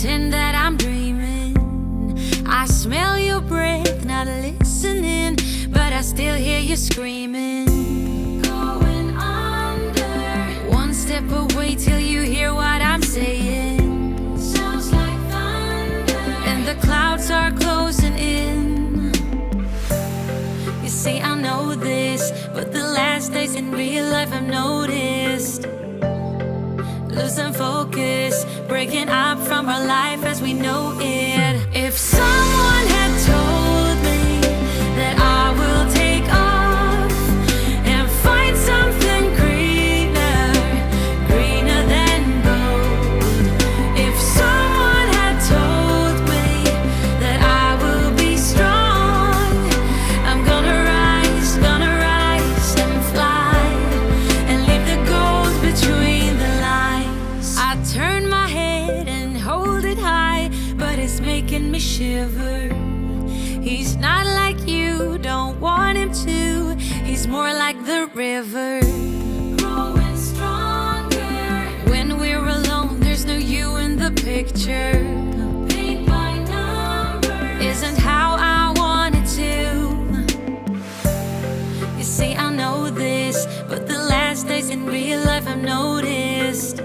pretend that I'm dreaming. I smell your breath, not listening, but I still hear you screaming. Going under, one step away till you hear what I'm saying. Sounds like thunder, and the clouds are closing in. You see, I know this, but the last days in real life I've noticed. Losing focus, breaking up from our life as we know it. If someone had told me that I will take off and find something greener, greener than gold. If someone had told me that I will be strong, I'm gonna rise and fly and leave the gold between the lines. I turn my head and hold it high, but it's making me shiver. He's not like you, don't want him to. He's more like the river, growing stronger. When we're alone, there's no you in the picture. Paint by numbers isn't how I want it to. You see, I know this, but the last days in real life I've noticed.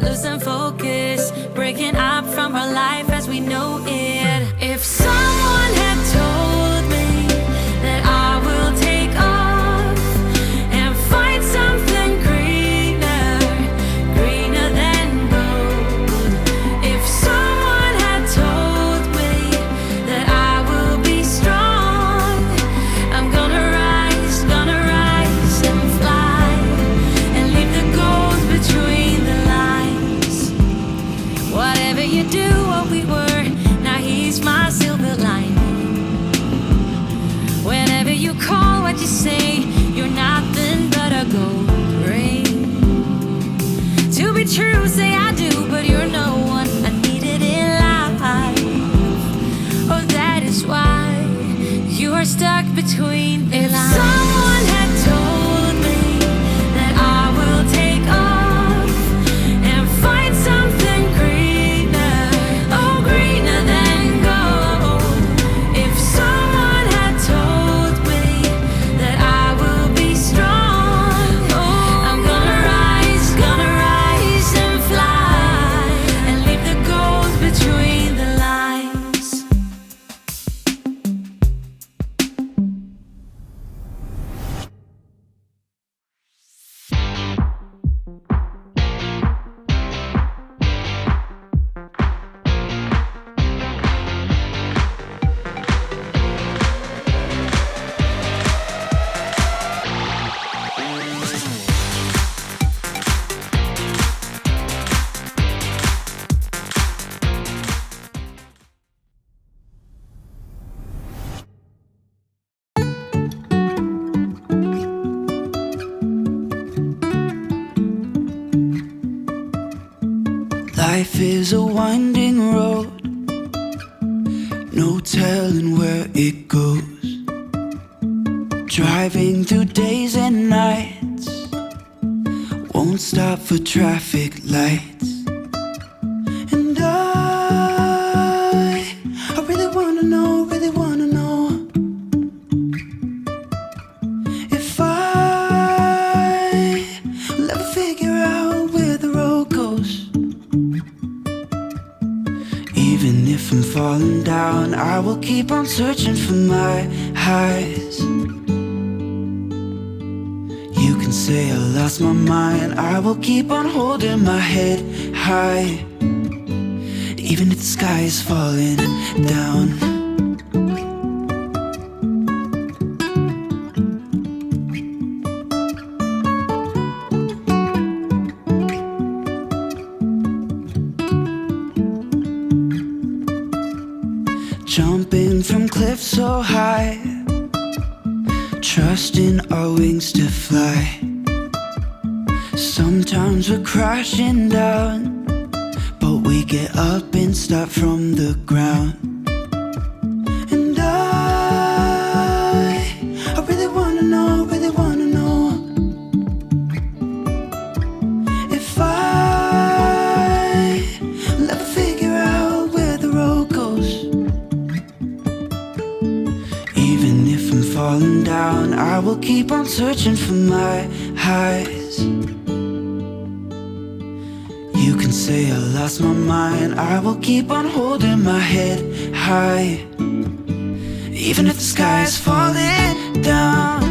Losing focus, breaking up from our life as we know it. If someone had told me that I will take off and find something greener, greener than gold. If someone had told me that I will be strong, I'm gonna rise and fly and leave the gold between the lines. Whatever you do, what we were, now he's my silver lining. Whenever you call, what you say, you're nothing but a gold ring. To be true, say I do, but you're no one I needed in life. Oh, that is why you are stuck between the lines. If someone had told me that I will take off and find something greener, oh, greener than gold. If someone had told me that I will be strong, oh, I'm gonna rise and fly and leave the gold between the lines. Life is a winding road, no telling where it goes. Driving through days and nights, won't stop for traffic lights. And I really wanna know if I will ever figure out where the road goes. Even if I'm falling down, I will keep on searching for my highs. You can say I lost my mind, I will keep on holding my head high. Even if the sky is falling down. Jumping from cliffs so high, trusting our wings to fly. Sometimes we're crashing down, but we get up and start from the ground. And I really wanna know if I will ever mind. I will keep on searching for my highs. You can say I lost my mind. I will keep on holding my head high, even if the sky is falling down.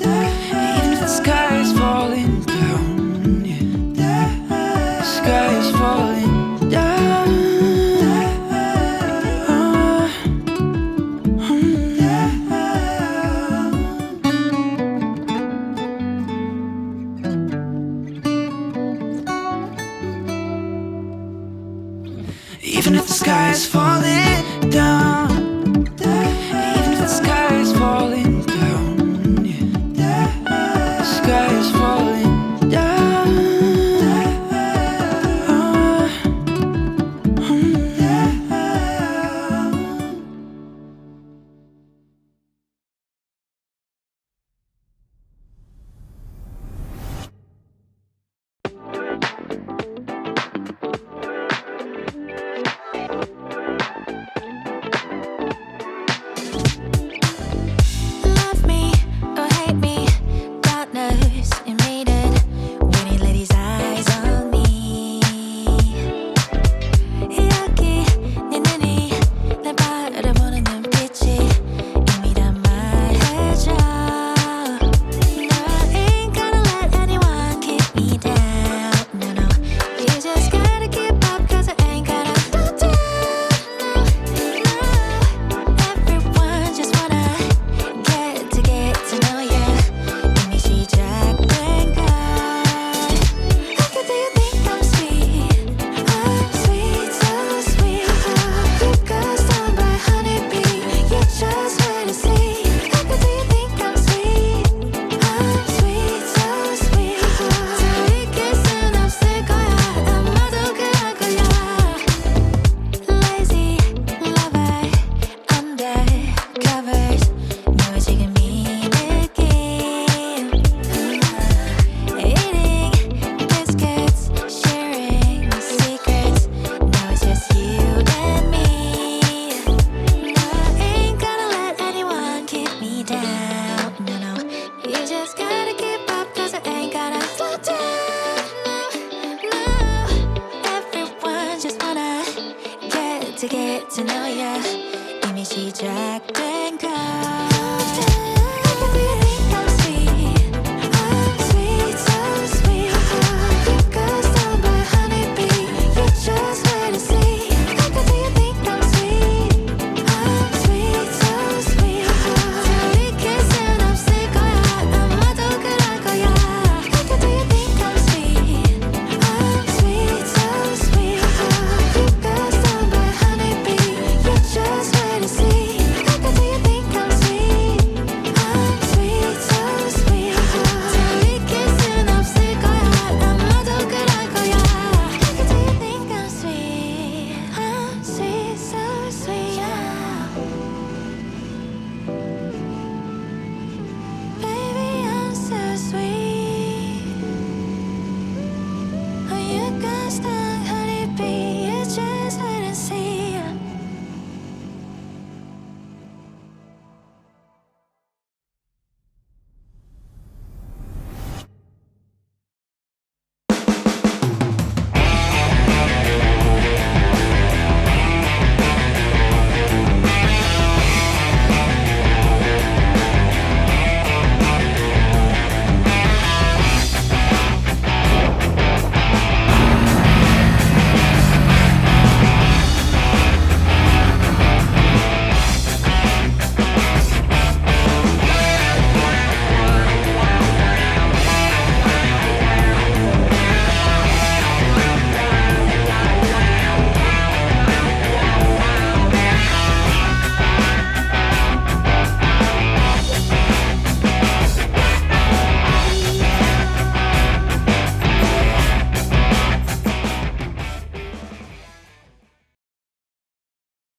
Even if the sky is falling down, yeah. The sky is falling down. Even if the sky is falling down, even if the sky is falling down, yeah. The sky is falling down. Love me or hate me, God knows you made it when he let his eyes on me. 여기 네 눈이 날 바라보는 눈빛이 이미 다 말해줘. No, ain't gonna let anyone keep me down. No, no, you just gotta keep up 'cause I ain't gonna slow down. Everyone just wanna get to know ya. 이미 시작된 걸. How do you think I'm sweet? I'm sweet, so sweet. You got stung by honeybee. You just wait and see. How do you think I'm sweet? I'm sweet, so sweet. 자위킬 순 없을 거야. 아마도 그럴 거야. Lazy lover, undercovers. 너 지금 이 느낌. Eating biscuits, sharing secrets. Now it's just you and me. No, ain't gonna let anyone keep me down. No, no, you just gotta keep up 'cause I ain't gonna slow down. No, everyone just wanna get to know ya. 이미 시작된 걸.